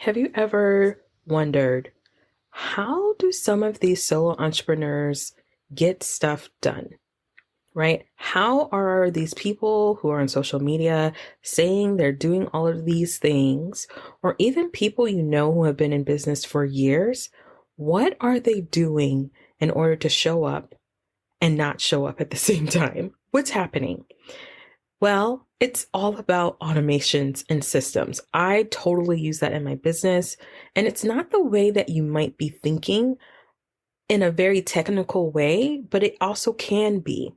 have you ever wondered, how do some of these solo entrepreneurs get stuff done? Right? How are these people who are on social media saying they're doing all of these things, or even people you know who have been in business for years? What are they doing in order to show up and not show up at the same time? What's happening? Well, it's all about automations and systems. I totally use that in my business, and it's not the way that you might be thinking in a very technical way, but it also can be.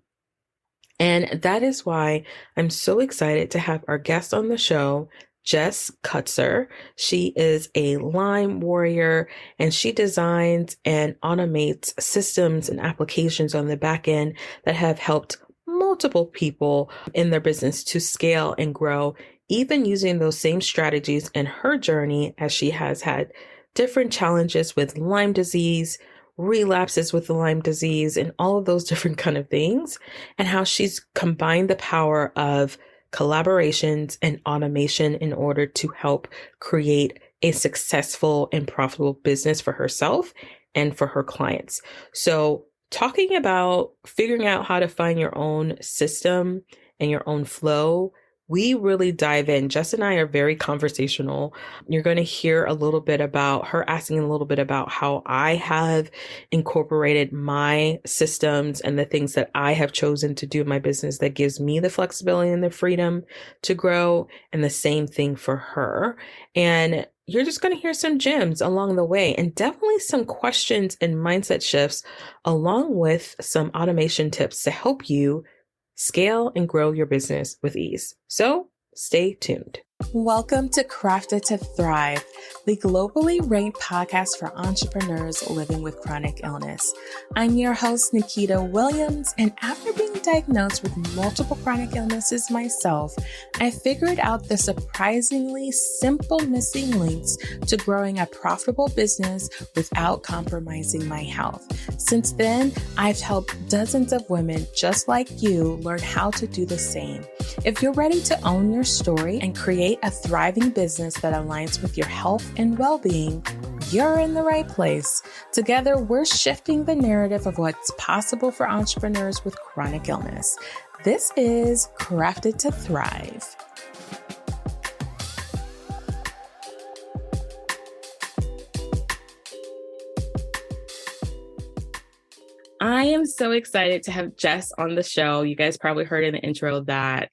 And that is why I'm so excited to have our guest on the show, Jess Kotzer. She is a Lyme Warrior, and she designs and automates systems and applications on the back end that have helped multiple people in their business to scale and grow, even using those same strategies in her journey, as she has had different challenges with Lyme disease, relapses with the Lyme disease, and all of those different kind of things, and how she's combined the power of collaborations and automation in order to help create a successful and profitable business for herself and for her clients. So talking about figuring out how to find your own system and your own flow, we really dive in. Jess and I are very conversational. You're going to hear a little bit about her asking a little bit about how I have incorporated my systems and the things that I have chosen to do in my business that gives me the flexibility and the freedom to grow, and the same thing for her. And you're just going to hear some gems along the way, and definitely some questions and mindset shifts, along with some automation tips to help you scale and grow your business with ease. So stay tuned. Welcome to Crafted to Thrive, the globally ranked podcast for entrepreneurs living with chronic illness. I'm your host, Nikita Williams, and after being diagnosed with multiple chronic illnesses myself, I figured out the surprisingly simple missing links to growing a profitable business without compromising my health. Since then, I've helped dozens of women just like you learn how to do the same. If you're ready to own your story and create a thriving business that aligns with your health and well-being, you're in the right place. Together, we're shifting the narrative of what's possible for entrepreneurs with chronic illness. This is Crafted to Thrive. I am so excited to have Jess on the show. You guys probably heard in the intro that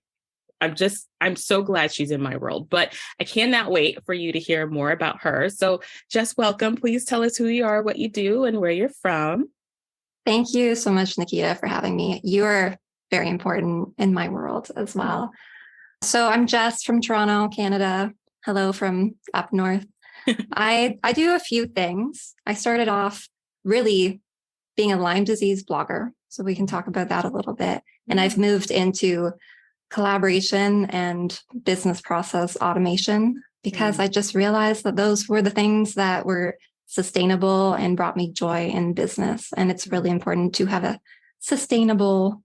I'm so glad she's in my world, but I cannot wait for you to hear more about her. So Jess, welcome. Please tell us who you are, what you do, and where you're from. Thank you so much, Nikita, for having me. You are very important in my world as well. So I'm Jess from Toronto, Canada. Hello from up north. I do a few things. I started off really being a Lyme disease blogger, so we can talk about that a little bit. And I've moved into collaboration and business process automation because I just realized that those were the things that were sustainable and brought me joy in business. And it's really important to have a sustainable,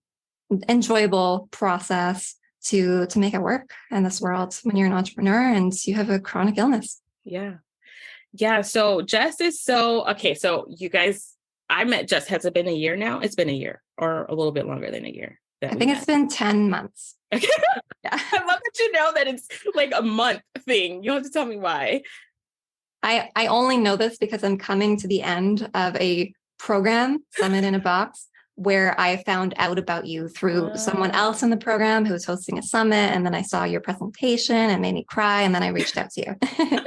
enjoyable process to make it work in this world when you're an entrepreneur and you have a chronic illness. Yeah. So Jess is okay. So you guys, I met Jess. Has it been a year now? It's been a year or a little bit longer than a year. I think it's been 10 months. Okay. Yeah. I love that you know that it's like a month thing. You don't have to tell me why. I only know this because I'm coming to the end of a program, Summit in a Box, where I found out about you through someone else in the program who was hosting a summit. And then I saw your presentation and made me cry. And then I reached out to you.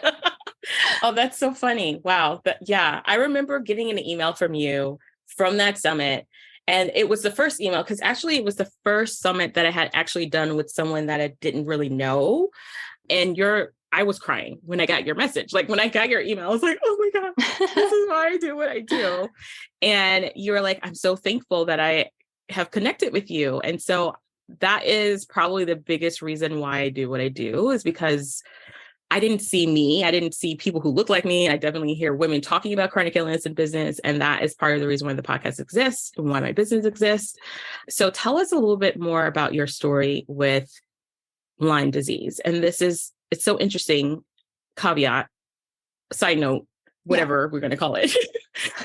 Oh, that's so funny. Wow. I remember getting an email from you from that summit. And it was the first email, because actually it was the first summit that I had actually done with someone that I didn't really know. And I was crying when I got your message. Like when I got your email, I was like, oh my God, this is why I do what I do. And you were like, I'm so thankful that I have connected with you. And so that is probably the biggest reason why I do what I do, is because I didn't see me. I didn't see people who look like me. I definitely hear women talking about chronic illness and business. And that is part of the reason why the podcast exists and why my business exists. So tell us a little bit more about your story with Lyme disease. And it's so interesting, caveat. side note, whatever we're going to call it.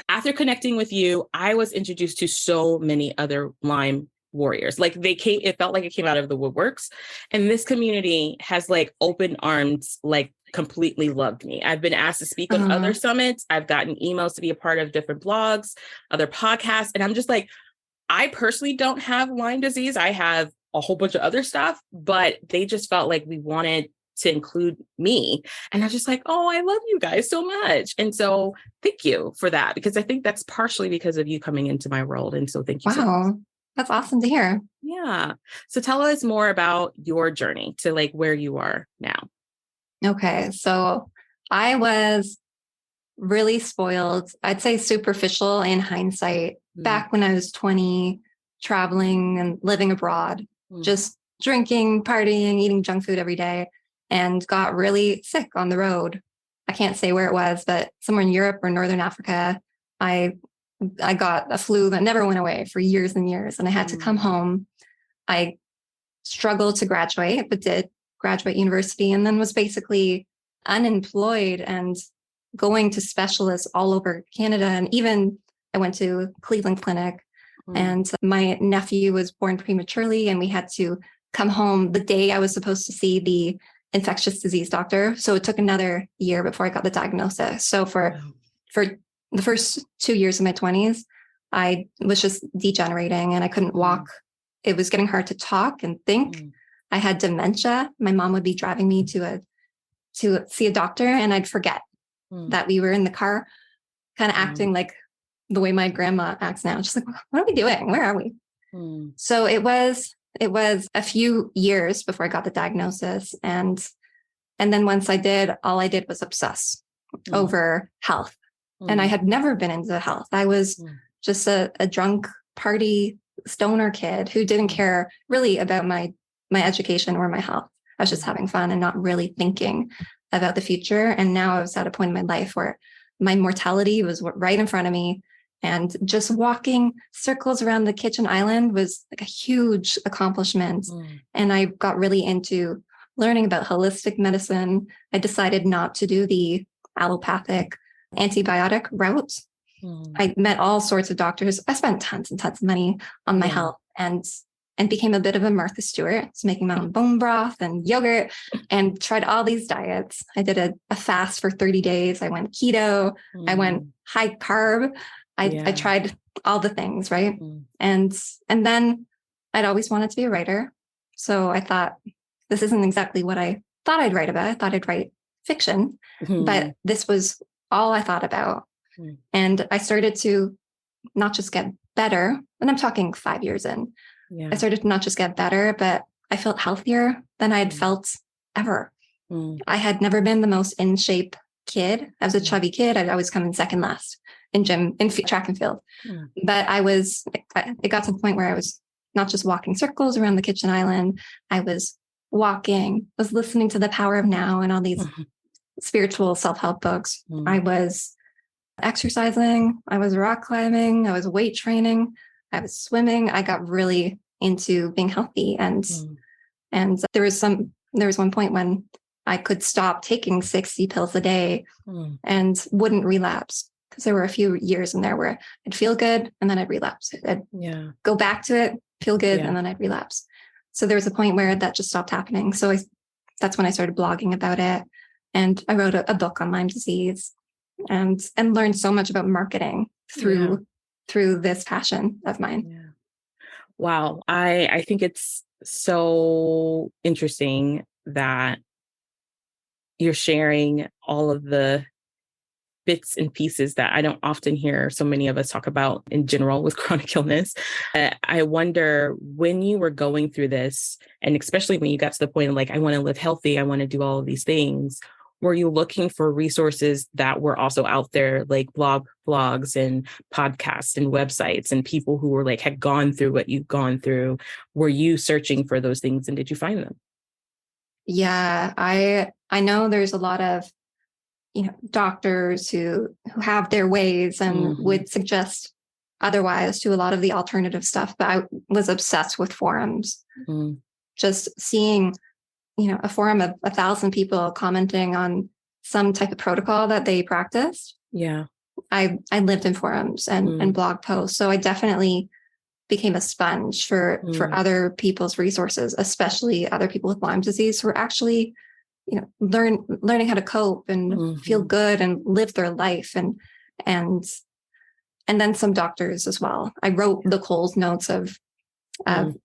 After connecting with you, I was introduced to so many other Lyme warriors. Like it felt like it came out of the woodworks. And this community has like open arms, like completely loved me. I've been asked to speak on other summits. I've gotten emails to be a part of different blogs, other podcasts. And I'm just like, I personally don't have Lyme disease. I have a whole bunch of other stuff, but they just felt like we wanted to include me. And I was just like, oh, I love you guys so much. And so thank you for that, because I think that's partially because of you coming into my world. And so thank you so much. Wow. That's awesome to hear. Yeah. So tell us more about your journey to like where you are now. Okay. So I was really spoiled. I'd say superficial in hindsight. Back when I was 20, traveling and living abroad, just drinking, partying, eating junk food every day, and got really sick on the road. I can't say where it was, but somewhere in Europe or Northern Africa. I got a flu that never went away for years and years, and I had to come home. I struggled to graduate, but did graduate university, and then was basically unemployed and going to specialists all over Canada. And even I went to Cleveland Clinic, and my nephew was born prematurely, and we had to come home the day I was supposed to see the infectious disease doctor. So it took another year before I got the diagnosis. So for the first 2 years of my 20s, I was just degenerating and I couldn't walk. It was getting hard to talk and think. I had dementia. My mom would be driving me to see a doctor, and I'd forget that we were in the car, kind of acting like the way my grandma acts now. Just like, what are we doing? Where are we? So it was a few years before I got the diagnosis. And then once I did, all I did was obsess over health. And I had never been into health. I was just a drunk party stoner kid who didn't care really about my education or my health. I was just having fun and not really thinking about the future. And now I was at a point in my life where my mortality was right in front of me. And just walking circles around the kitchen island was like a huge accomplishment. And I got really into learning about holistic medicine. I decided not to do the allopathic antibiotic route. I met all sorts of doctors. I spent tons and tons of money on my health and became a bit of a Martha Stewart. So making my own bone broth and yogurt and tried all these diets. I did a fast for 30 days. I went keto. I went high carb. I tried all the things, right? And then I'd always wanted to be a writer. So I thought, this isn't exactly what I thought I'd write about. I thought I'd write fiction, but this was all I thought about. And I started to not just get better, and I'm talking 5 years in. I started to not just get better, but I felt healthier than I had felt ever. I had never been the most in shape kid. I was a chubby kid. I'd always come in second last in gym, in track and field. But it got to the point where I was not just walking circles around the kitchen island. I was was listening to The Power of Now and all these spiritual self-help books. I was exercising. I was rock climbing. I was weight training. I was swimming. I got really into being healthy. And there was one point when I could stop taking 60 pills a day and wouldn't relapse, because there were a few years in there where I'd feel good and then I'd relapse. I'd go back to it, feel good, and then I'd relapse. So there was a point where that just stopped happening. So that's when I started blogging about it. And I wrote a book on Lyme disease and learned so much about marketing through this passion of mine. Wow. I think it's so interesting that you're sharing all of the bits and pieces that I don't often hear so many of us talk about in general with chronic illness. I wonder, when you were going through this, and especially when you got to the point of like, I want to live healthy, I want to do all of these things, were you looking for resources that were also out there, like blogs and podcasts and websites and people who were like, had gone through what you've gone through? Were you searching for those things, and did you find them? Yeah, I know there's a lot of, doctors who have their ways and would suggest otherwise to a lot of the alternative stuff. But I was obsessed with forums, just seeing, a forum of 1,000 people commenting on some type of protocol that they practiced. Yeah. I lived in forums and blog posts. So I definitely became a sponge for other people's resources, especially other people with Lyme disease who are actually, learning how to cope and feel good and live their life. And then some doctors as well. I wrote the Coles notes of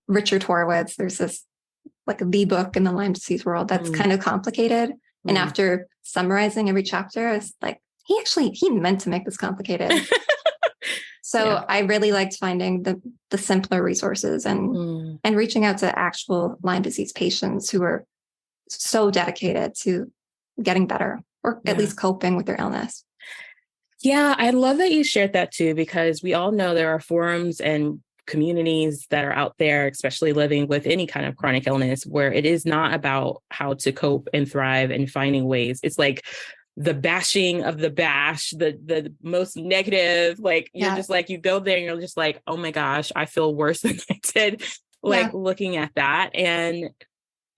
Richard Horowitz. There's this like the book in the Lyme disease world that's kind of complicated. And after summarizing every chapter, I was like, he meant to make this complicated. So I really liked finding the simpler resources and reaching out to actual Lyme disease patients who are so dedicated to getting better or at least coping with their illness. Yeah, I love that you shared that too, because we all know there are forums and communities that are out there, especially living with any kind of chronic illness, where it is not about how to cope and thrive and finding ways. It's like the bashing of the bash, the most negative, like you're just like, you go there and you're just like, oh my gosh, I feel worse than I did, like looking at that. And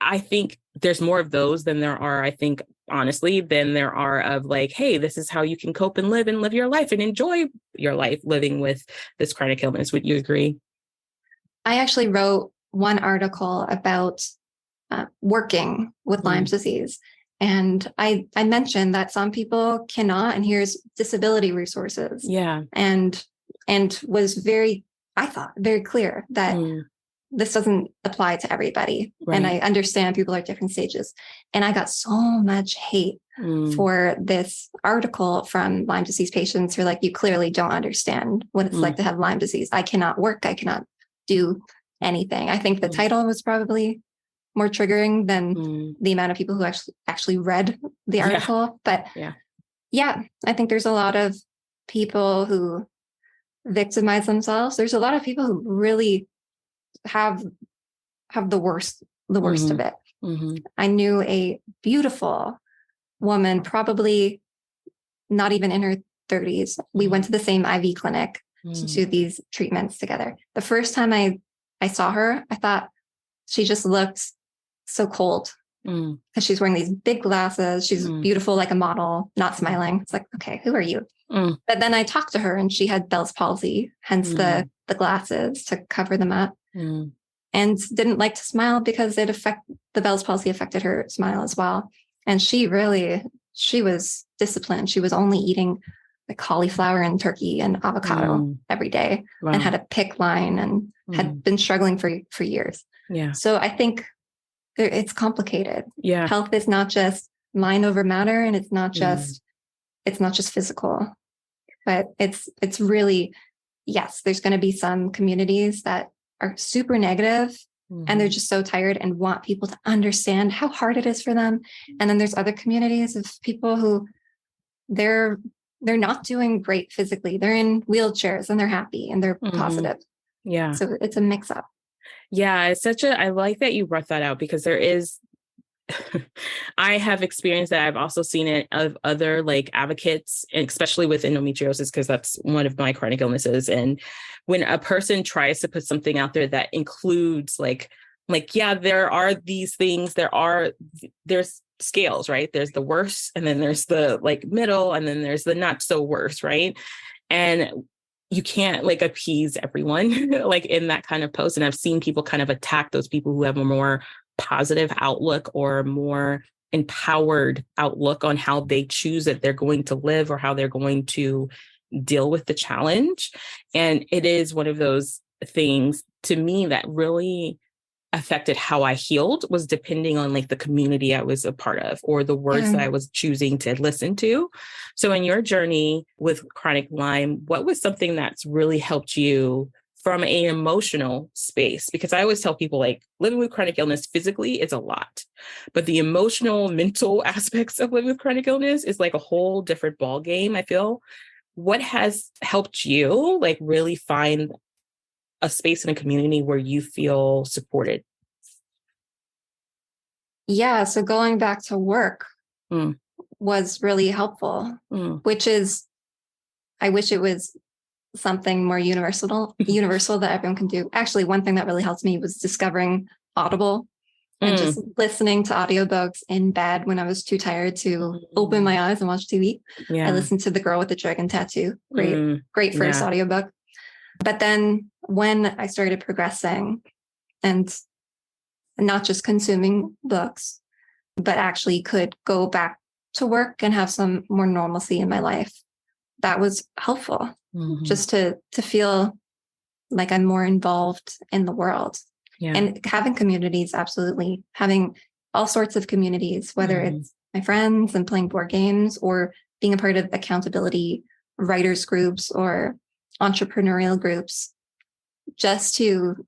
I think there's more of those than there are, I think, honestly, than there are of like, hey, this is how you can cope and live your life and enjoy your life living with this chronic illness. Would you agree? I actually wrote one article about working with Lyme disease. And I mentioned that some people cannot, and here's disability resources. Yeah. And was very clear that this doesn't apply to everybody. Right. And I understand people are at different stages. And I got so much hate for this article from Lyme disease patients who are like, you clearly don't understand what it's like to have Lyme disease. I cannot work. I cannot do anything. I think the title was probably more triggering than the amount of people who actually read the article. But I think there's a lot of people who victimize themselves. There's a lot of people who really have the worst of it. I knew a beautiful woman, probably not even in her 30s. We went to the same IV clinic to do these treatments together. The first time I saw her, I thought she just looked so cold because she's wearing these big glasses. She's beautiful, like a model, not smiling. It's like, okay, who are you? But then I talked to her and she had Bell's palsy, hence the glasses to cover them up, and didn't like to smile because the Bell's palsy affected her smile as well. And she was disciplined. She was only eating like cauliflower and turkey and avocado every day and had a PICC line and had been struggling for years. Yeah. So I think it's complicated. Yeah. Health is not just mind over matter, and it's not just physical, but it's really, yes, there's going to be some communities that are super negative and they're just so tired and want people to understand how hard it is for them. And then there's other communities of people who they're not doing great physically. They're in wheelchairs and they're happy and they're positive. Yeah. So it's a mix up. Yeah. I like that you brought that out, because there is, I have experienced that. I've also seen it of other like advocates, especially with endometriosis, because that's one of my chronic illnesses. And when a person tries to put something out there that includes like, yeah, there are these things, there's scales, right? There's the worst, and then there's the like middle, and then there's the not so worse, right? And you can't like appease everyone like in that kind of post. And I've seen people kind of attack those people who have a more positive outlook or more empowered outlook on how they choose that they're going to live or how they're going to deal with the challenge. And it is one of those things to me that really affected how I healed, was depending on like the community I was a part of or the words that I was choosing to listen to. So in your journey with chronic Lyme, what was something that's really helped you from an emotional space? Because I always tell people like living with chronic illness physically is a lot, but the emotional, mental aspects of living with chronic illness is like a whole different ball game, I feel. What has helped you like really find a space in a community where you feel supported? Yeah. So going back to work was really helpful, which is, I wish it was something more universal that everyone can do. Actually, one thing that really helped me was discovering Audible. and Mm. just listening to audiobooks in bed when I was too tired to open my eyes and watch TV. I Yeah. listened to The Girl with the Dragon Tattoo. Great first Yeah. audiobook. But then when I started progressing and not just consuming books, but actually could go back to work and have some more normalcy in my life, that was helpful. Mhm. Just to feel like I'm more involved in the world. Yeah. And having communities, absolutely. Having all sorts of communities, whether it's my friends and playing board games, or being a part of accountability writers groups or entrepreneurial groups, just to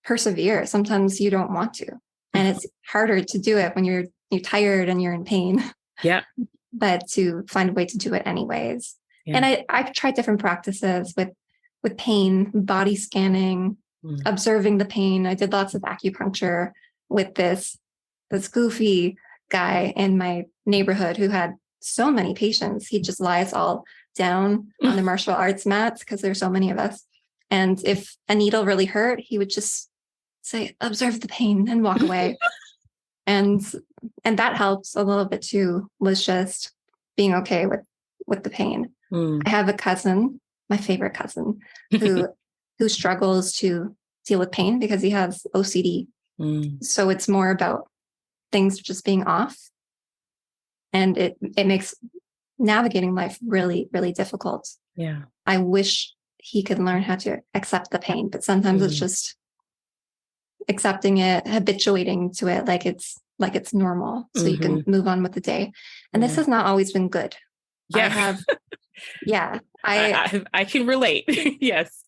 persevere. Sometimes you don't want to, and it's harder to do it when you're tired and you're in pain. Yeah. But to find a way to do it anyways. Yeah. And I've tried different practices with pain, body scanning, observing the pain. I did lots of acupuncture with this goofy guy in my neighborhood who had so many patients. He just lies all down on the martial arts mats because there's so many of us. And if a needle really hurt, he would just say, observe the pain, and walk away. And that helps a little bit too, was just being okay with the pain. I have a cousin, my favorite cousin, who struggles to deal with pain because he has OCD. So it's more about things just being off. And it makes navigating life really, really difficult. Yeah. I wish he could learn how to accept the pain, but sometimes it's just accepting it, habituating to it like it's normal, so you can move on with the day. And this has not always been good. Yeah. I can relate. Yes.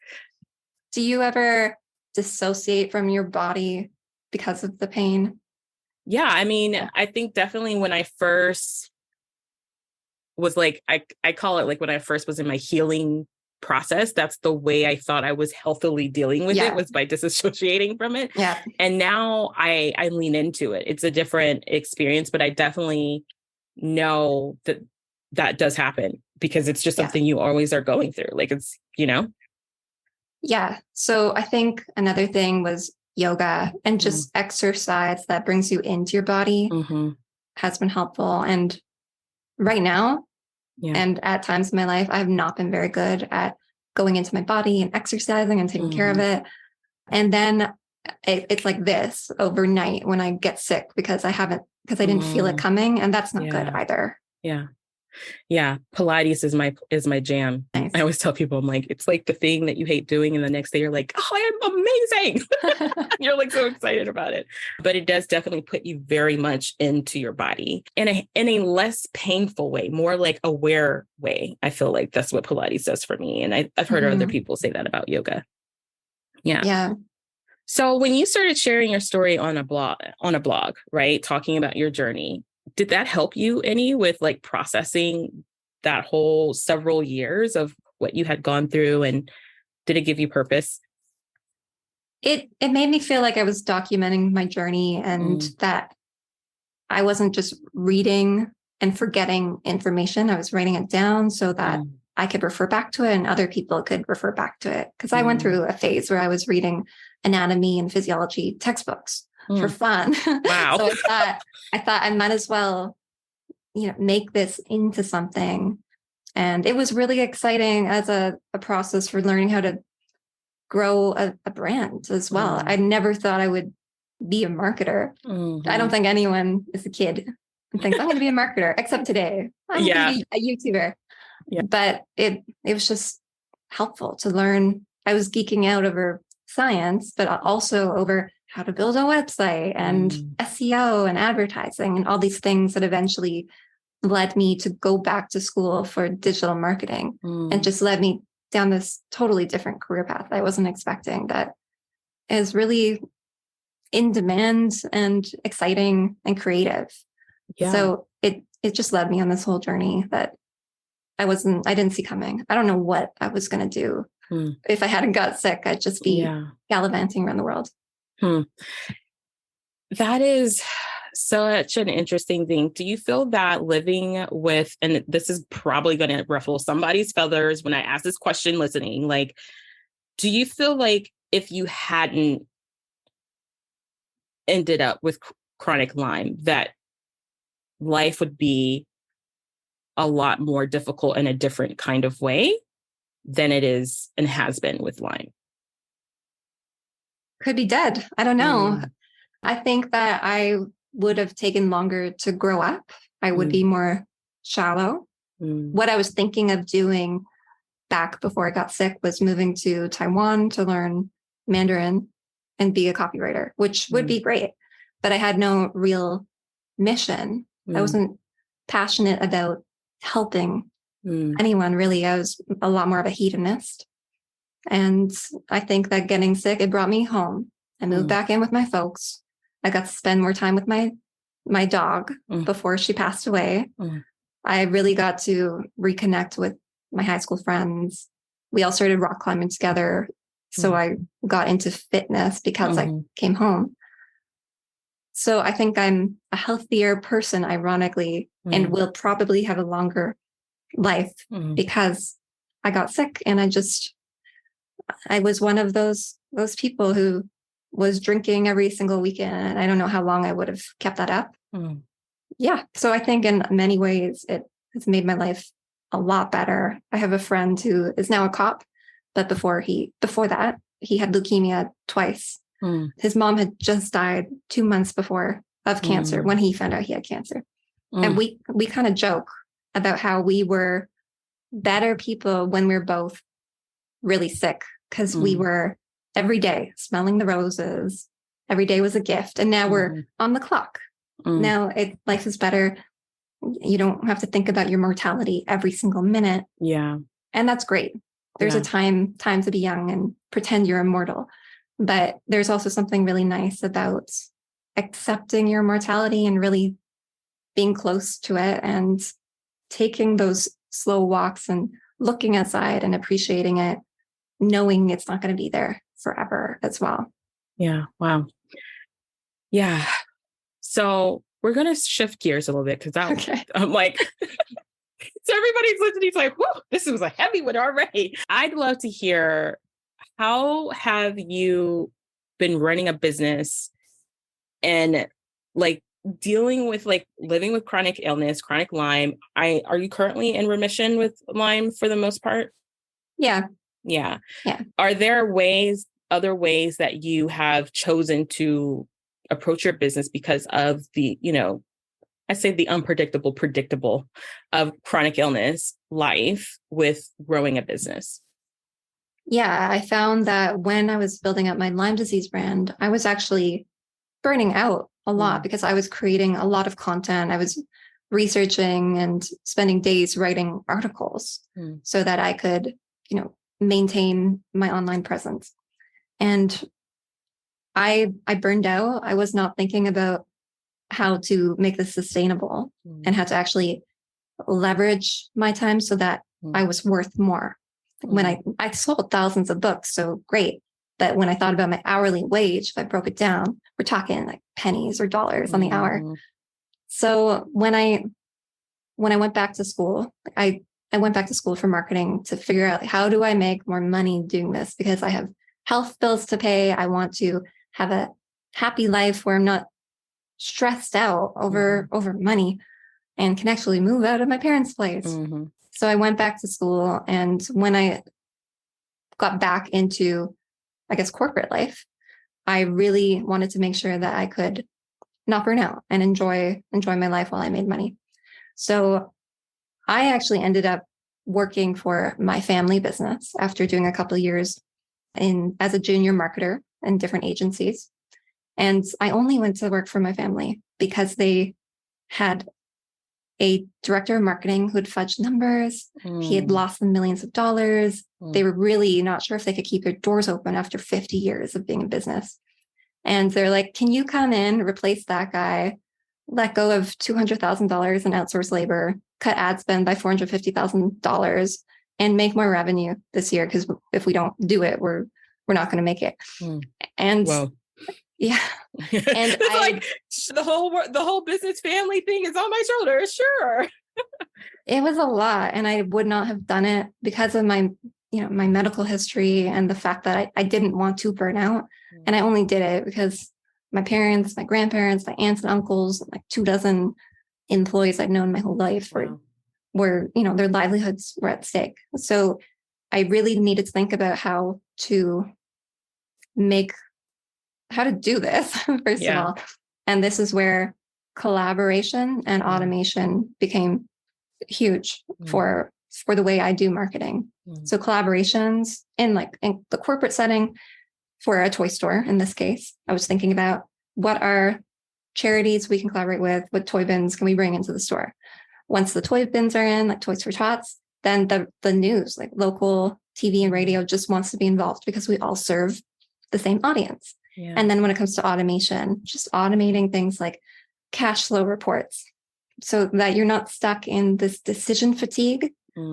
Do you ever dissociate from your body because of the pain? Yeah. I mean, I think definitely when I first was like, I call it like when I first was in my healing process, that's the way I thought I was healthily dealing with it, was by disassociating from it. Yeah. And now I lean into it. It's a different experience, but I definitely know that does happen because it's just something you always are going through. Like it's, Yeah. So I think another thing was yoga and just exercise that brings you into your body has been helpful. And right now, and at times in my life, I have not been very good at going into my body and exercising and taking care of it. And then it's like this overnight when I get sick because I didn't feel it coming. And that's not good either. Yeah. Yeah. Pilates is my jam. Nice. I always tell people, I'm like, it's like the thing that you hate doing. And the next day you're like, oh, I'm amazing. You're like so excited about it. But it does definitely put you very much into your body in a less painful way, more like aware way. I feel like that's what Pilates does for me. And I've heard other people say that about yoga. Yeah. Yeah. So when you started sharing your story on a blog, right, talking about your journey, did that help you any with like processing that whole several years of what you had gone through? And did it give you purpose? It made me feel like I was documenting my journey and that I wasn't just reading and forgetting information. I was writing it down so that I could refer back to it and other people could refer back to it. Because I went through a phase where I was reading anatomy and physiology textbooks for fun. Wow. So I thought I might as well, make this into something. And it was really exciting as a process for learning how to grow a brand as well. I never thought I would be a marketer. I don't think anyone is a kid and thinks I'm going to be a marketer, except today. I'm going to be a YouTuber. Yeah. But it was just helpful to learn. I was geeking out over science, but also over how to build a website and SEO and advertising and all these things that eventually led me to go back to school for digital marketing and just led me down this totally different career path I wasn't expecting, that is really in demand and exciting and creative. Yeah. So it just led me on this whole journey that I didn't see coming. I don't know what I was going to do. If I hadn't got sick, I'd just be gallivanting around the world. That is such an interesting thing. Do you feel that living with, and this is probably going to ruffle somebody's feathers when I ask this question listening, like, do you feel like if you hadn't ended up with chronic Lyme, that life would be a lot more difficult in a different kind of way than it is and has been with Lyme. Could be dead. I don't know. I think that I would have taken longer to grow up. I would be more shallow. What I was thinking of doing back before I got sick was moving to Taiwan to learn Mandarin and be a copywriter, which would be great. But I had no real mission. I wasn't passionate about helping anyone, really. I was a lot more of a hedonist. And I think that getting sick, it brought me home. I moved back in with my folks. I got to spend more time with my dog before she passed away. I really got to reconnect with my high school friends. We all started rock climbing together. So I got into fitness because I came home. So I think I'm a healthier person, ironically, and will probably have a longer life because I got sick, and I was one of those people who was drinking every single weekend. And I don't know how long I would have kept that up. Yeah. So I think in many ways it has made my life a lot better. I have a friend who is now a cop, but before that, he had leukemia twice. His mom had just died 2 months before of cancer when he found out he had cancer. And we kind of joke about how we were better people when we were both really sick, because we were every day smelling the roses. Every day was a gift. And now we're on the clock. Now life is better. You don't have to think about your mortality every single minute. Yeah. And that's great. There's a time to be young and pretend you're immortal. But there's also something really nice about accepting your mortality and really being close to it and taking those slow walks and looking outside and appreciating it, knowing it's not going to be there forever as well. Yeah. Wow. Yeah. So we're going to shift gears a little bit, because I'm like, so everybody's listening. It's like, whoa, this was a heavy one already. I'd love to hear, how have you been running a business and like dealing with like living with chronic illness, chronic Lyme? Are you currently in remission with Lyme for the most part? Yeah. Yeah. Are there other ways that you have chosen to approach your business because of the, I say the predictable of chronic illness life with growing a business? Yeah, I found that when I was building up my Lyme disease brand, I was actually burning out a lot because I was creating a lot of content. I was researching and spending days writing articles so that I could, maintain my online presence. And I burned out. I was not thinking about how to make this sustainable and how to actually leverage my time so that I was worth more. When I sold thousands of books, so great. But when I thought about my hourly wage, if I broke it down, we're talking like pennies or dollars on the hour. So when I went back to school, I went back to school for marketing to figure out, how do I make more money doing this? Because I have health bills to pay. I want to have a happy life where I'm not stressed out over money and can actually move out of my parents' place. So I went back to school. And when I got back into, I guess, corporate life, I really wanted to make sure that I could not burn out and enjoy my life while I made money. So I actually ended up working for my family business after doing a couple of years as a junior marketer in different agencies. And I only went to work for my family because they had a director of marketing who'd fudged numbers. He had lost them millions of dollars. They were really not sure if they could keep their doors open after 50 years of being in business. And they're like, can you come in, replace that guy, let go of $200,000 in outsourced labor, cut ad spend by $450,000 and make more revenue this year? Because if we don't do it, we're not going to make it. And Whoa. Yeah. And the whole business family thing is on my shoulders. Sure. It was a lot. And I would not have done it because of my medical history and the fact that I didn't want to burn out. And I only did it because my parents, my grandparents, my aunts and uncles, like 24 employees I've known my whole life were, their livelihoods were at stake. So I really needed to think about how to do this, first of all. And this is where collaboration and automation became huge for the way I do marketing. So collaborations in the corporate setting for a toy store, in this case, I was thinking about what are charities we can collaborate with, what toy bins can we bring into the store. Once the toy bins are in, like Toys for Tots, then the news, like local TV and radio, just wants to be involved because we all serve the same audience. Yeah. And then when it comes to automation, just automating things like cash flow reports so that you're not stuck in this decision fatigue.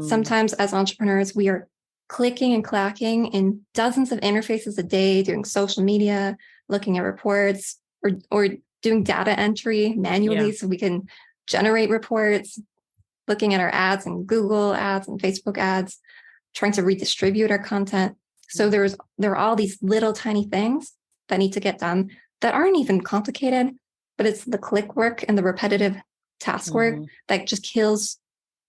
Sometimes as entrepreneurs, we are clicking and clacking in dozens of interfaces a day, doing social media, looking at reports, or doing data entry manually so we can generate reports, looking at our ads and Google ads and Facebook ads, trying to redistribute our content. So there are all these little tiny things that need to get done that aren't even complicated, but it's the click work and the repetitive task work that just kills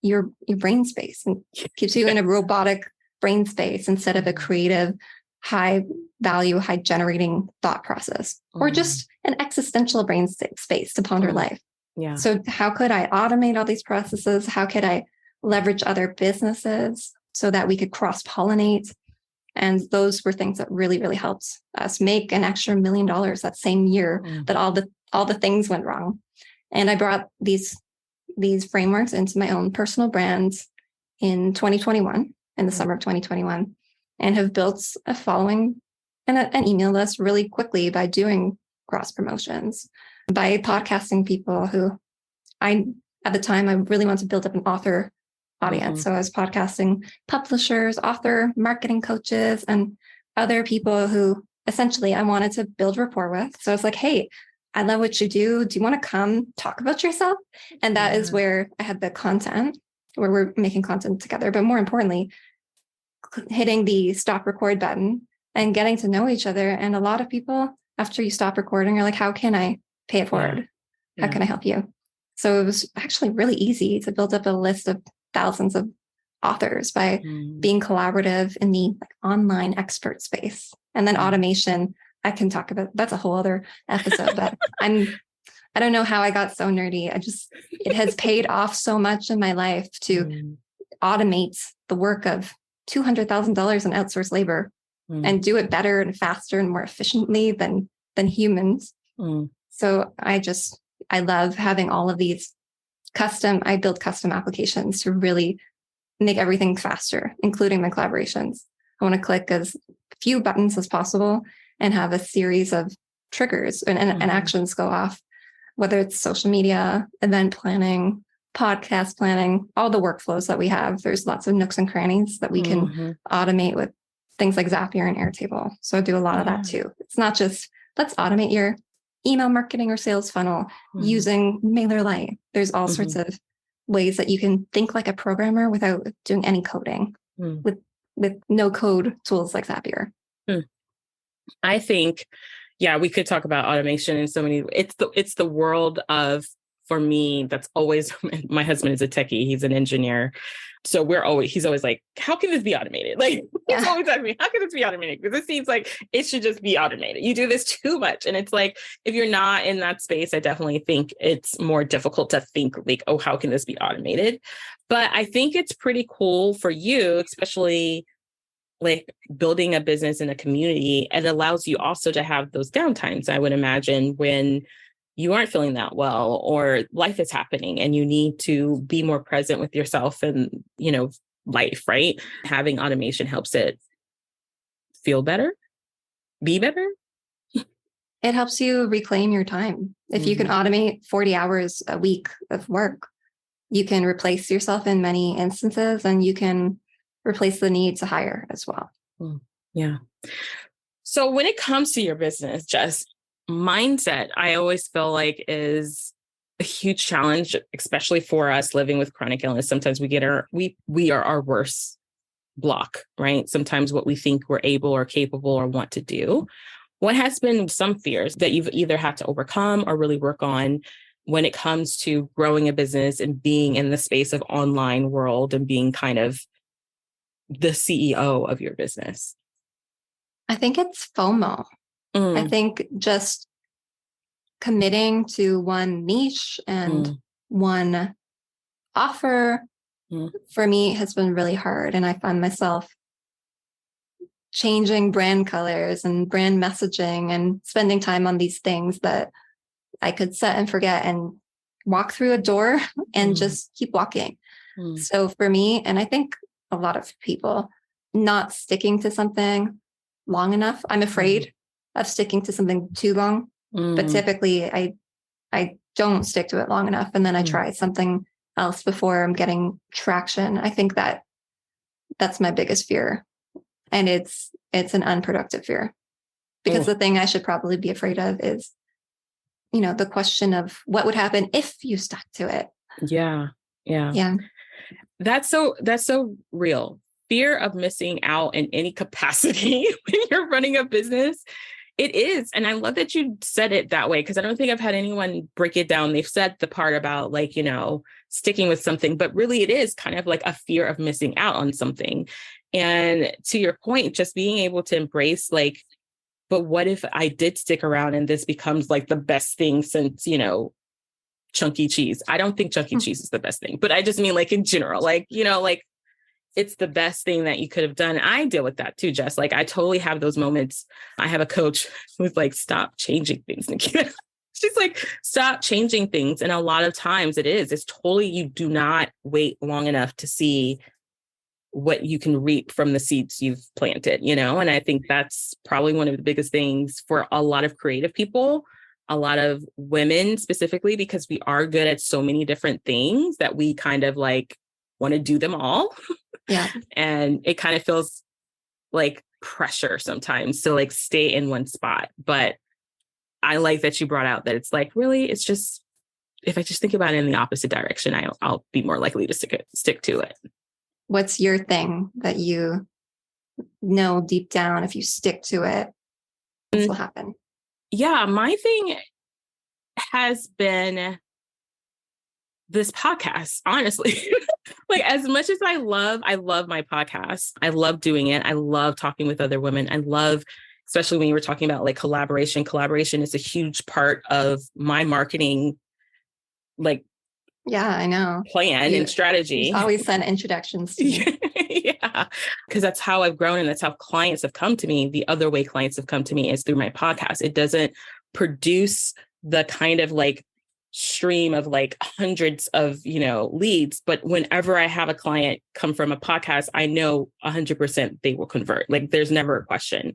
your brain space and keeps you in a robotic brain space instead of a creative, high value, high generating thought process, or just an existential brain space to ponder life. Yeah. So how could I automate all these processes? How could I leverage other businesses so that we could cross-pollinate? And those were things that really, really helped us make an extra $1 million that same year that all the things went wrong. And I brought these frameworks into my own personal brand in 2021, in the summer of 2021, and have built a following and an email list really quickly by doing cross promotions, by podcasting people who at the time, I really wanted to build up an author audience. So I was podcasting publishers, author, marketing coaches, and other people who essentially I wanted to build rapport with. So I was like, hey, I love what you do. Do you want to come talk about yourself? And that is where I had the content, where we're making content together. But more importantly, hitting the stop record button and getting to know each other. And a lot of people, after you stop recording, are like, how can I pay it forward? How can I help you? So it was actually really easy to build up a list of thousands of authors by being collaborative in the online expert space. And then automation, I can talk about, that's a whole other episode, but I don't know how I got so nerdy. It has paid off so much in my life to automate the work of $200,000 in outsourced labor and do it better and faster and more efficiently than humans. So I love having all of these I build custom applications to really make everything faster, including my collaborations. I want to click as few buttons as possible and have a series of triggers and actions go off, whether it's social media, event planning, podcast planning, all the workflows that we have. There's lots of nooks and crannies that we can automate with things like Zapier and Airtable. So I do a lot of that too. It's not just let's automate your with marketing or sales funnel using MailerLite. There's all sorts of ways that you can think like a programmer without doing any coding with no code tools like Zapier. I think, we could talk about automation in so many. It's the world of, for me, that's always, my husband is a techie. He's an engineer. So he's always like, how can this be automated? Like, he's always asking me, how can this be automated? Because it seems like it should just be automated. You do this too much. And it's like, if you're not in that space, I definitely think it's more difficult to think like, oh, how can this be automated? But I think it's pretty cool for you, especially like building a business in a community. It allows you also to have those downtimes, I would imagine, when you aren't feeling that well, or life is happening and you need to be more present with yourself and, life, right? Having automation helps it feel better, be better. It helps you reclaim your time. If you can automate 40 hours a week of work, you can replace yourself in many instances, and you can replace the need to hire as well. Yeah. So when it comes to your business, Jess, mindset, I always feel like is a huge challenge, especially for us living with chronic illness. Sometimes we are our worst block, right? Sometimes what we think we're able or capable or want to do. What has been some fears that you've either had to overcome or really work on when it comes to growing a business and being in the space of online world and being kind of the CEO of your business? I think it's FOMO. I think just committing to one niche and one offer for me has been really hard. And I find myself changing brand colors and brand messaging and spending time on these things that I could set and forget and walk through a door and just keep walking. So for me, and I think a lot of people, not sticking to something long enough. I'm afraid of sticking to something too long, but typically I don't stick to it long enough. And then I try something else before I'm getting traction. I think that's my biggest fear. And it's an unproductive fear, because the thing I should probably be afraid of is, the question of what would happen if you stuck to it. Yeah. That's so real. Fear of missing out in any capacity when you're running a business. It is. And I love that you said it that way, because I don't think I've had anyone break it down. They've said the part about sticking with something, but really it is kind of like a fear of missing out on something. And to your point, just being able to embrace but what if I did stick around and this becomes like the best thing since, Chunky cheese? I don't think Chunky cheese is the best thing, but I just mean in general, it's the best thing that you could have done. I deal with that too, Jess. I totally have those moments. I have a coach who's stop changing things, Nikita. She's stop changing things. And a lot of times it's totally, you do not wait long enough to see what you can reap from the seeds you've planted, and I think that's probably one of the biggest things for a lot of creative people, a lot of women specifically, because we are good at so many different things that we kind of want to do them all. Yeah. And it kind of feels like pressure sometimes to stay in one spot. But I like that you brought out that it's really, it's just, if I just think about it in the opposite direction, I'll be more likely to stick to it. What's your thing that you know deep down, if you stick to it, this will happen? Yeah, my thing has been this podcast, honestly. As much as I love my podcast. I love doing it. I love talking with other women. I love, especially when you were talking about collaboration. Collaboration is a huge part of my marketing, yeah, I know. Plan and strategy. You always send introductions to me. Yeah, because that's how I've grown and that's how clients have come to me. The other way clients have come to me is through my podcast. It doesn't produce the kind of stream of hundreds of, leads. But whenever I have a client come from a podcast, I know 100% they will convert. There's never a question.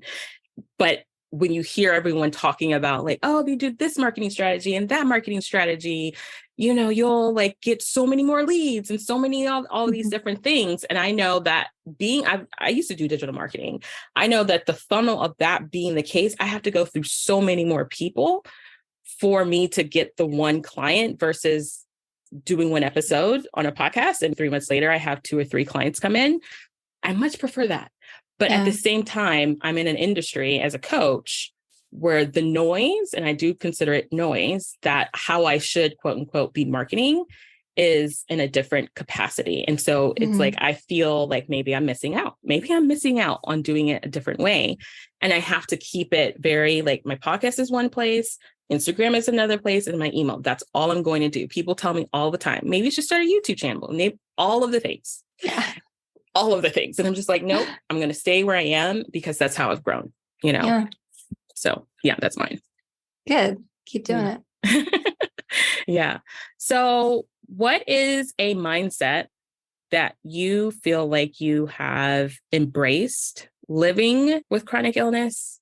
But when you hear everyone talking about oh, you do this marketing strategy and that marketing strategy, you'll get so many more leads and so many all these different things. And I know that I used to do digital marketing. I know that the funnel of that being the case, I have to go through so many more people for me to get the one client versus doing one episode on a podcast. And 3 months later, I have 2 or 3 clients come in. I much prefer that. But at the same time, I'm in an industry as a coach where the noise, and I do consider it noise, that how I should, quote unquote, be marketing is in a different capacity. And so it's I feel maybe I'm missing out. Maybe I'm missing out on doing it a different way. And I have to keep it very my podcast is one place, Instagram is another place, and my email. That's all I'm going to do. People tell me all the time, maybe you should start a YouTube channel. Maybe all of the things. Yeah. All of the things. And I'm just nope, I'm going to stay where I am because that's how I've grown, Yeah. So yeah, that's mine. Good. Keep doing it. Yeah. So what is a mindset that you feel like you have embraced living with chronic illness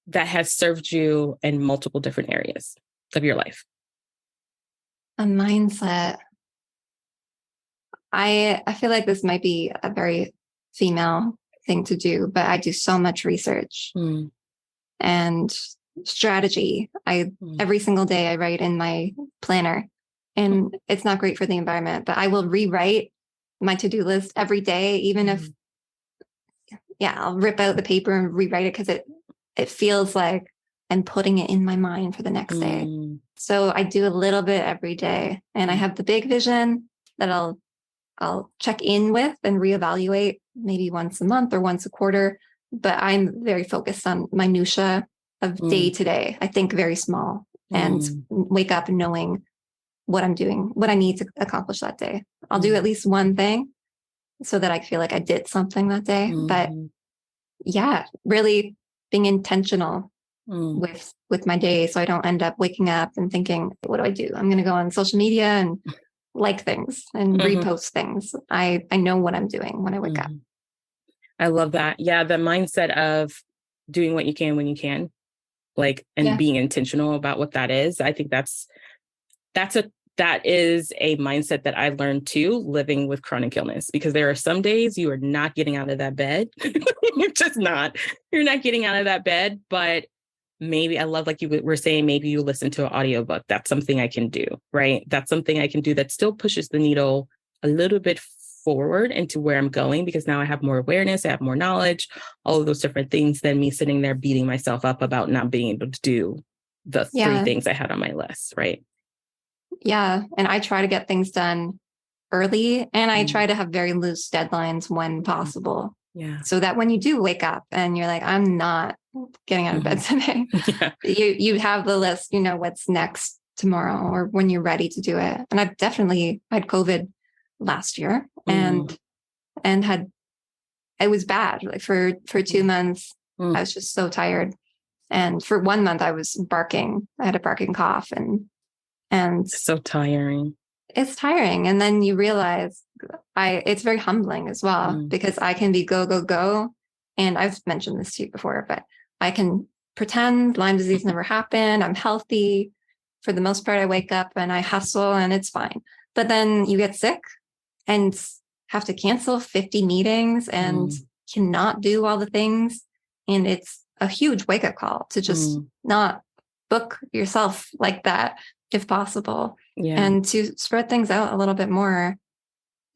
that has served you in multiple different areas of your life? A mindset. I feel like this might be a very female thing to do, but I do so much research and strategy. Every single day I write in my planner, and it's not great for the environment, but I will rewrite my to-do list every day, even if, I'll rip out the paper and rewrite it because it feels like and putting it in my mind for the next day. So I do a little bit every day, and I have the big vision that I'll check in with and reevaluate maybe once a month or once a quarter. But I'm very focused on minutia of day to day. I think very small and wake up knowing what I'm doing, what I need to accomplish that day. I'll do at least one thing so that I feel like I did something that day. But yeah, really being intentional with my day, so I don't end up waking up and thinking, what do I do? I'm going to go on social media and like things and repost things. I know what I'm doing when I wake up. I love that. Yeah. The mindset of doing what you can when you can, like, and being intentional about what that is. I think that is a mindset that I've learned too, living with chronic illness, because there are some days you are not getting out of that bed. You're just not, you're not getting out of that bed. But maybe, I love, like you were saying, maybe you listen to an audiobook. That's something I can do, right? That's something I can do that still pushes the needle a little bit forward into where I'm going, because now I have more awareness, I have more knowledge, all of those different things, than me sitting there beating myself up about not being able to do the 3 things I had on my list, right? Yeah. And I try to get things done early, and I try to have very loose deadlines when possible. Yeah. So that when you do wake up and you're like, I'm not getting out of bed today, you have the list, you know, what's next tomorrow or when you're ready to do it. And I've definitely had COVID last year and had, it was bad. Like for 2 months, I was just so tired. And for 1 month I was barking. I had a barking cough and it's so tiring. It's tiring. And then you realize it's very humbling as well, because I can be go, go, go. And I've mentioned this to you before, but I can pretend Lyme disease never happened. I'm healthy. For the most part, I wake up and I hustle and it's fine. But then you get sick and have to cancel 50 meetings and cannot do all the things. And it's a huge wake-up call to just not book yourself like that, if possible, and to spread things out a little bit more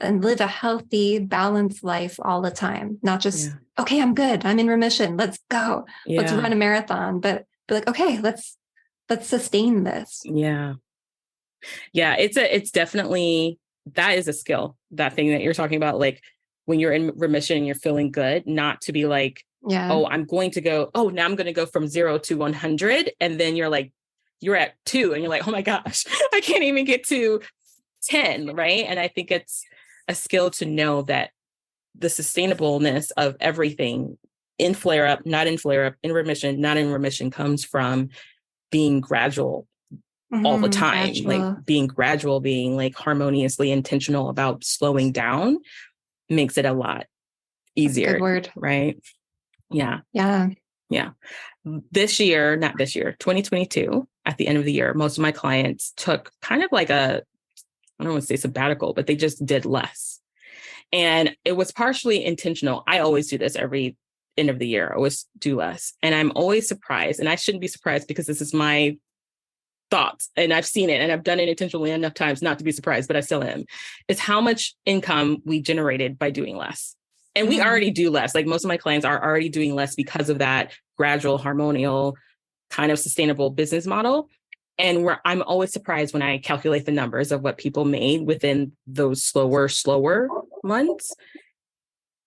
and live a healthy, balanced life all the time. Not just, okay, I'm good, I'm in remission, let's go, let's run a marathon, but be like, okay, let's sustain this. Yeah. It's definitely, that is a skill, that thing that you're talking about, like when you're in remission and you're feeling good, not to be like, now I'm going to go from 0 to 100. And then you're like, you're at 2 and you're like, oh my gosh, I can't even get to 10. Right. And I think it's a skill to know that the sustainableness of everything, in flare up, not in flare up, in remission, not in remission, comes from being gradual all the time, like being gradual, being like harmoniously intentional about slowing down makes it a lot easier. Good word. Right. Yeah. Yeah. This year, not this year, 2022, at the end of the year, most of my clients took kind of like I don't want to say sabbatical, but they just did less. And it was partially intentional. I always do this every end of the year. I always do less. And I'm always surprised. And I shouldn't be surprised, because this is my thoughts and I've seen it and I've done it intentionally enough times not to be surprised, but I still am. It's how much income we generated by doing less. And we already do less. Like most of my clients are already doing less because of that gradual, harmonial, kind of sustainable business model. And I'm always surprised when I calculate the numbers of what people made within those slower months.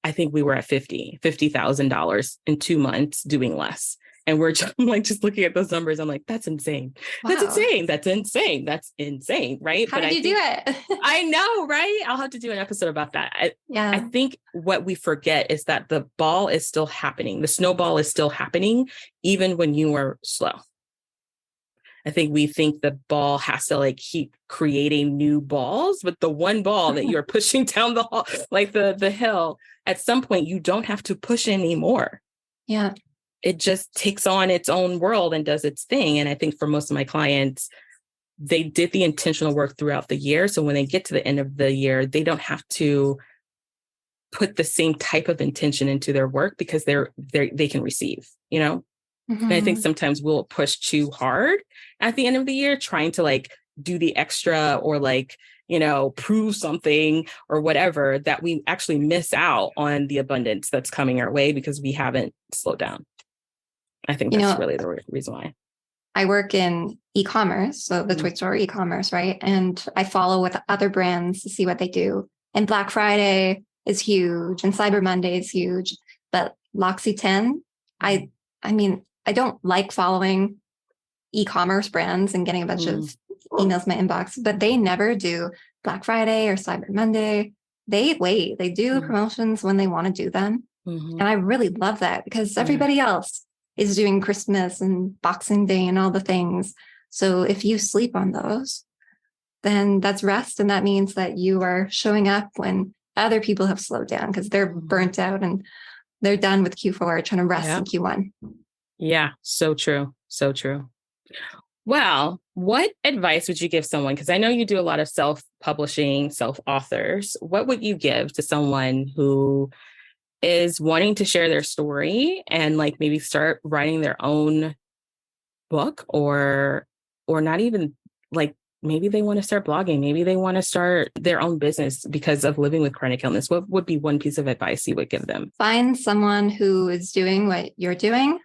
I think we were at $50,000 in 2 months doing less. And we're just looking at those numbers. I'm like, that's insane. Wow. That's insane. That's insane. That's insane. Right. How did you do it? I know. Right. I'll have to do an episode about that. I think what we forget is that the ball is still happening. The snowball is still happening, even when you are slow. I think we think the ball has to keep creating new balls, but the one ball that you're pushing down the hall, the hill, at some point you don't have to push anymore. Yeah. It just takes on its own world and does its thing. And I think for most of my clients, they did the intentional work throughout the year. So when they get to the end of the year, they don't have to put the same type of intention into their work, because they can receive, And I think sometimes we'll push too hard at the end of the year, trying to do the extra or prove something or whatever, that we actually miss out on the abundance that's coming our way because we haven't slowed down. I think You that's know, really the reason why. I work in e-commerce, so the Toy Store e-commerce, right? And I follow with other brands to see what they do. And Black Friday is huge, and Cyber Monday is huge. But L'Occitane, I mean, I don't like following e-commerce brands and getting a bunch of emails in my inbox, but they never do Black Friday or Cyber Monday. They wait. They do promotions when they want to do them. And I really love that because everybody else is doing Christmas and Boxing Day and all the things. So if you sleep on those, then that's rest. And that means that you are showing up when other people have slowed down because they're burnt out and they're done with Q4 trying to rest in Q1. Yeah, so true. So true. Well, what advice would you give someone? Because I know you do a lot of self-publishing, self-authors. What would you give to someone who is wanting to share their story and like maybe start writing their own book or not even like maybe they want to start blogging, maybe they want to start their own business because of living with chronic illness? What would be one piece of advice you would give them? Find someone who is doing what you're doing,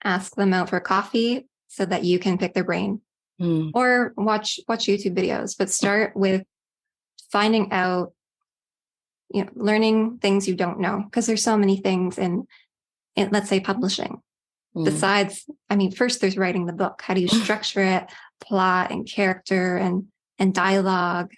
ask them out for coffee so that you can pick their brain or watch YouTube videos, but start with finding out, learning things you don't know, because there's so many things in let's say publishing. Besides, first there's writing the book. How do you structure it, plot and character and dialogue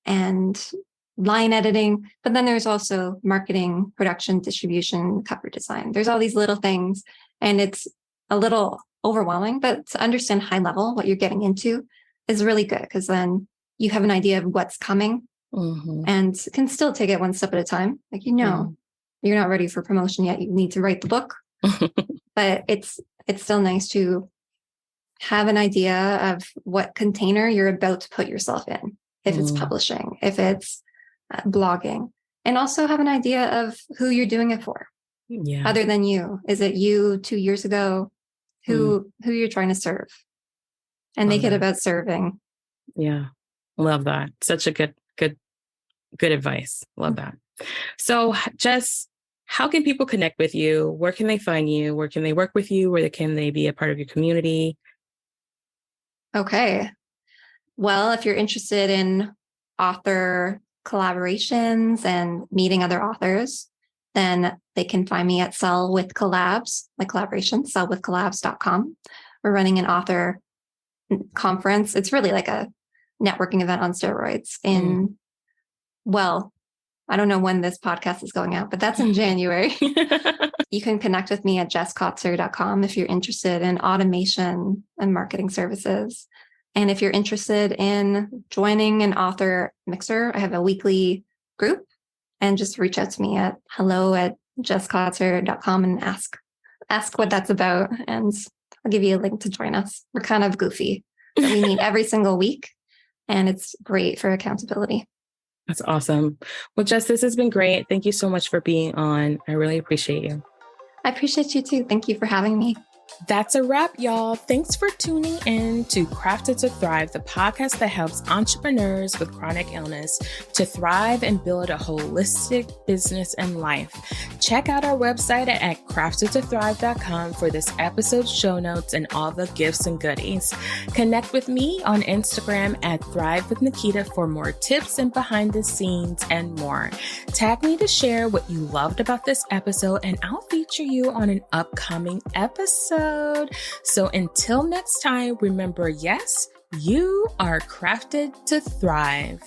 and line editing? But then there's also marketing, production, distribution, cover design. There's all these little things, and it's a little overwhelming, but to understand high level what you're getting into is really good, because then you have an idea of what's coming and can still take it one step at a time. Like, you're not ready for promotion yet. You need to write the book, but it's still nice to have an idea of what container you're about to put yourself in. If it's publishing, if it's blogging, and also have an idea of who you're doing it for. Yeah. Other than you. Is it you 2 years ago? Who you're trying to serve? And make it about serving. Yeah. Love that. Such a good advice. Love that. So Jess, how can people connect with you? Where can they find you? Where can they work with you? Where can they be a part of your community? Okay. Well, if you're interested in author collaborations and meeting other authors, then they can find me at Sell with Collabs, my collaboration, sellwithcollabs.com. We're running an author conference. It's really like a networking event on steroids well, I don't know when this podcast is going out, but that's in January. You can connect with me at jesskotzer.com if you're interested in automation and marketing services. And if you're interested in joining an author mixer, I have a weekly group, and just reach out to me at hello@jesskotzer.com and ask what that's about. And I'll give you a link to join us. We're kind of goofy, but we meet every single week, and it's great for accountability. That's awesome. Well, Jess, this has been great. Thank you so much for being on. I really appreciate you. I appreciate you too. Thank you for having me. That's a wrap, y'all. Thanks for tuning in to Crafted to Thrive, the podcast that helps entrepreneurs with chronic illness to thrive and build a holistic business and life. Check out our website at craftedtothrive.com for this episode's show notes and all the gifts and goodies. Connect with me on Instagram at Thrive with Nikita for more tips and behind the scenes and more. Tag me to share what you loved about this episode, and I'll feature you on an upcoming episode. So until next time, remember, yes, you are crafted to thrive.